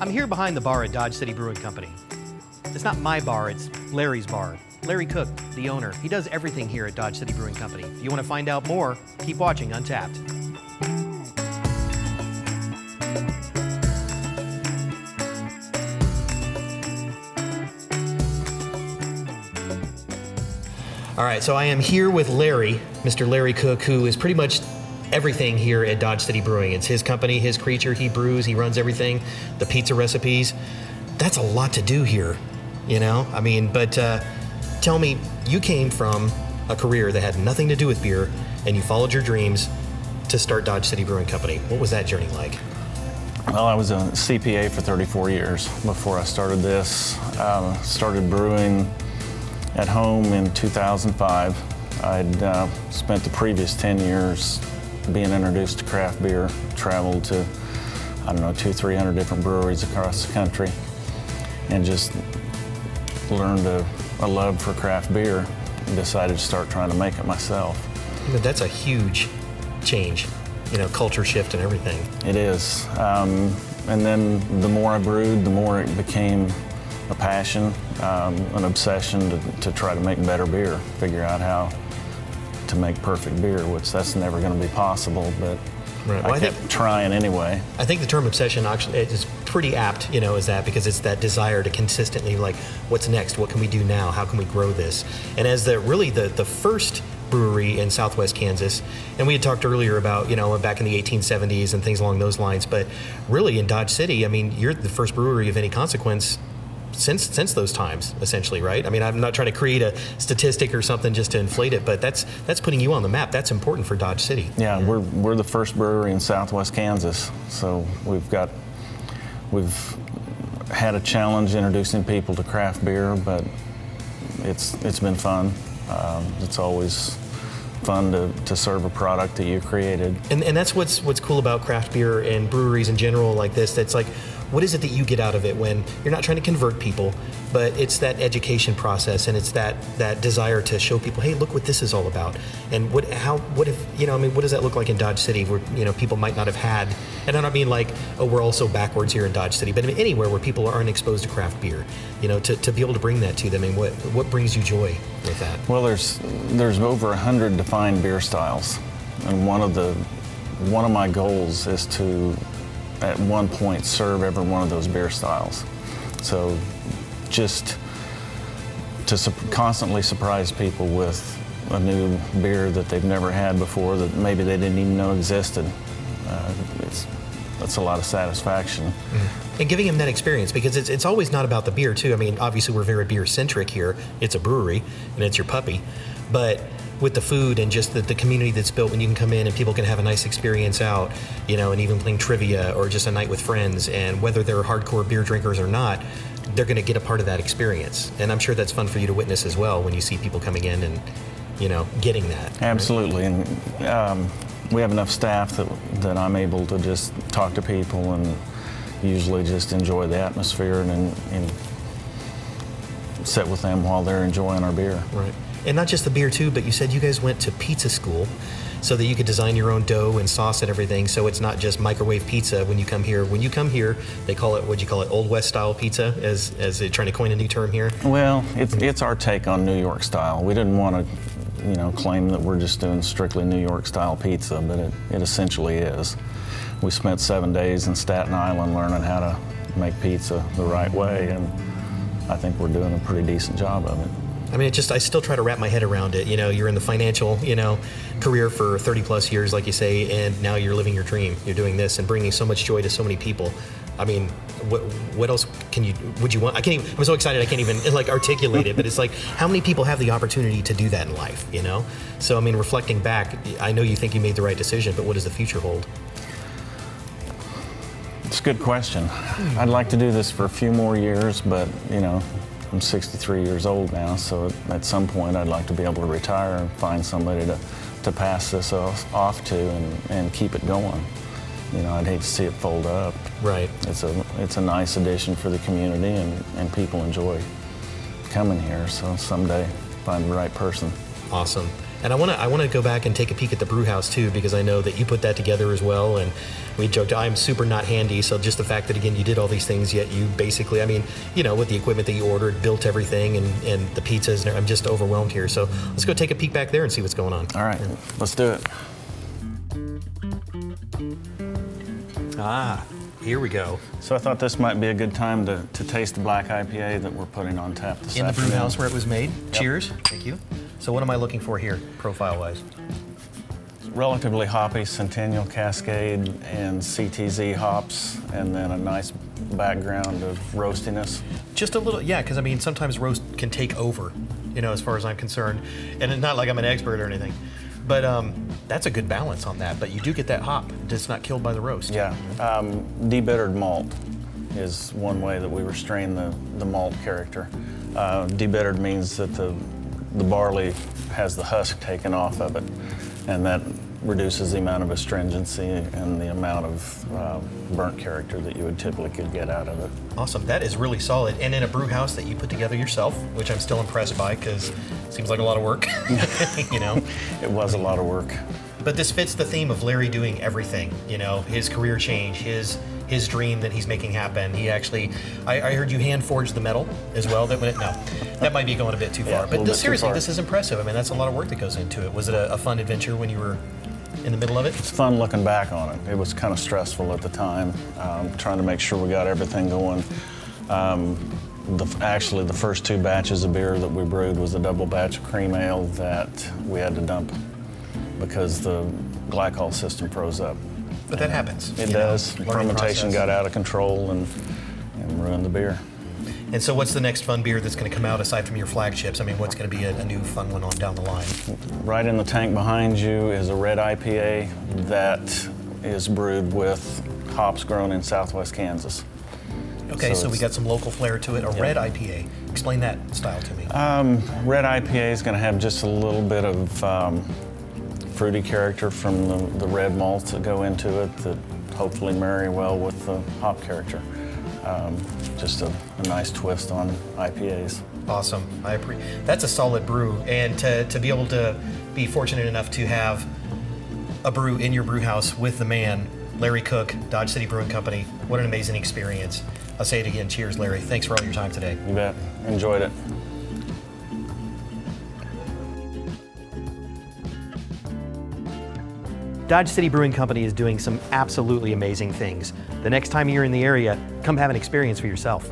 I'm here behind the bar at Dodge City Brewing Company. It's not my bar, it's Larry's bar. Larry Cook, the owner, he does everything here at Dodge City Brewing Company. If you want to find out more, keep watching Untapped. All right, so I am here with Larry, Mr. Larry Cook, who is pretty much everything here at Dodge City Brewing. It's his company, his creature, he brews, he runs everything, the pizza recipes. That's a lot to do here, you know? I mean, but tell me, you came from a career that had nothing to do with beer, and you followed your dreams to start Dodge City Brewing Company. What was that journey like? Well, I was a CPA for 34 years before I started this. Started brewing at home in 2005. I'd spent the previous 10 years being introduced to craft beer, traveled to, 200-300 different breweries across the country, and just learned a love for craft beer and decided to start trying to make it myself. But that's a huge change, culture shift and everything. It is. And then the more I brewed, the more it became a passion, an obsession to try to make better beer, figure out how to make perfect beer, which that's never going to be possible, but right. Well, I kept trying anyway. I think the term obsession actually is pretty apt, is that because it's that desire to consistently, what's next? What can we do now? How can we grow this? And as the first brewery in Southwest Kansas, and we had talked earlier about, back in the 1870s and things along those lines, but really in Dodge City, I mean, you're the first brewery of any consequence since those times, essentially, right? I mean, I'm not trying to create a statistic or something just to inflate it, but that's putting you on the map. That's important for Dodge City. Yeah, we're the first brewery in Southwest Kansas, so we've had a challenge introducing people to craft beer, but it's been fun. It's always fun to serve a product that you created. And that's what's cool about craft beer and breweries in general like this. That's like, what is it that you get out of it when you're not trying to convert people, but it's that education process and it's that desire to show people, hey, look what this is all about. And what does that look like in Dodge City where, people might not have had, and I don't mean like, oh, we're all so backwards here in Dodge City, but I mean anywhere where people aren't exposed to craft beer, to be able to bring that to them. And what brings you joy with that? Well, there's over 100 defined beer styles. And one of my goals is to, at one point, serve every one of those beer styles. So just to constantly surprise people with a new beer that they've never had before that maybe they didn't even know existed, that's a lot of satisfaction. Mm-hmm. And giving them that experience, because it's always not about the beer too. I mean, obviously we're very beer centric here. It's a brewery and it's your puppy, but with the food and just the community that's built when you can come in and people can have a nice experience out, and even playing trivia or just a night with friends, and whether they're hardcore beer drinkers or not, they're going to get a part of that experience. And I'm sure that's fun for you to witness as well when you see people coming in and, getting that. Absolutely. Right? And we have enough staff that I'm able to just talk to people and usually just enjoy the atmosphere and sit with them while they're enjoying our beer. Right. And not just the beer too, but you said you guys went to pizza school so that you could design your own dough and sauce and everything. So it's not just microwave pizza when you come here. When you come here, they call it, what'd you call it, Old West style pizza, as they're trying to coin a new term here? Well, it's our take on New York style. We didn't want to, claim that we're just doing strictly New York style pizza, but it essentially is. We spent 7 days in Staten Island learning how to make pizza the right way, and I think we're doing a pretty decent job of it. I mean, I still try to wrap my head around it. You're in the financial, career for 30 plus years, like you say, and now you're living your dream. You're doing this and bringing so much joy to so many people. I mean, what else would you want? I'm so excited I can't even articulate it, but it's like, how many people have the opportunity to do that in life, So, I mean, reflecting back, I know you think you made the right decision, but what does the future hold? It's a good question. I'd like to do this for a few more years, but, I'm 63 years old now, so at some point I'd like to be able to retire and find somebody to pass this off to and keep it going. I'd hate to see it fold up. Right. It's a nice addition for the community, and people enjoy coming here, so someday find the right person. Awesome. And I want to go back and take a peek at the brew house too, because I know that you put that together as well. And we joked, I'm super not handy, so just the fact that again you did all these things, yet you basically, I mean, you know, with the equipment that you ordered, built everything, and the pizzas, and I'm just overwhelmed here. So let's go take a peek back there and see what's going on. All right, let's do it. Ah, here we go. So I thought this might be a good time to taste the black IPA that we're putting on tap this In the brew afternoon. house where it was made. Yep. Cheers. Thank you. So what am I looking for here, profile-wise? Relatively hoppy Centennial Cascade and CTZ hops, and then a nice background of roastiness. Just a little, yeah, because I mean, sometimes roast can take over, you know, as far as I'm concerned. And it's not like I'm an expert or anything. But that's a good balance on that. But you do get that hop. It's not killed by the roast. Yeah, debittered malt is one way that we restrain the malt character. Debittered means that the barley has the husk taken off of it, and that reduces the amount of astringency and the amount of burnt character that you would typically get out of it. Awesome. That is really solid. And in a brew house that you put together yourself, which I'm still impressed by because it seems like a lot of work, you know? It was a lot of work. But this fits the theme of Larry doing everything, you know, his career change, his dream that he's making happen. He actually, I heard you hand forged the metal as well. No, that might be going a bit too far. But seriously, this is impressive. I mean, that's a lot of work that goes into it. Was it a fun adventure when you were in the middle of it? It's fun looking back on it. It was kind of stressful at the time, trying to make sure we got everything going. Actually, the first 2 batches of beer that we brewed was a double batch of cream ale that we had to dump because the glycol system froze up. But that happens. It does. Fermentation got out of control and ruined the beer. And so what's the next fun beer that's going to come out aside from your flagships? I mean, what's going to be a new fun one on down the line? Right in the tank behind you is a red IPA that is brewed with hops grown in southwest Kansas. Okay, so we got some local flair to it. A red IPA. Explain that style to me. Red IPA is going to have just a little bit of fruity character from the red malts that go into it that hopefully marry well with the hop character. Just a nice twist on IPAs. Awesome. That's a solid brew. And to be able to be fortunate enough to have a brew in your brew house with the man, Larry Cook, Dodge City Brewing Company, what an amazing experience. I'll say it again. Cheers, Larry. Thanks for all your time today. You bet. Enjoyed it. Dodge City Brewing Company is doing some absolutely amazing things. The next time you're in the area, come have an experience for yourself.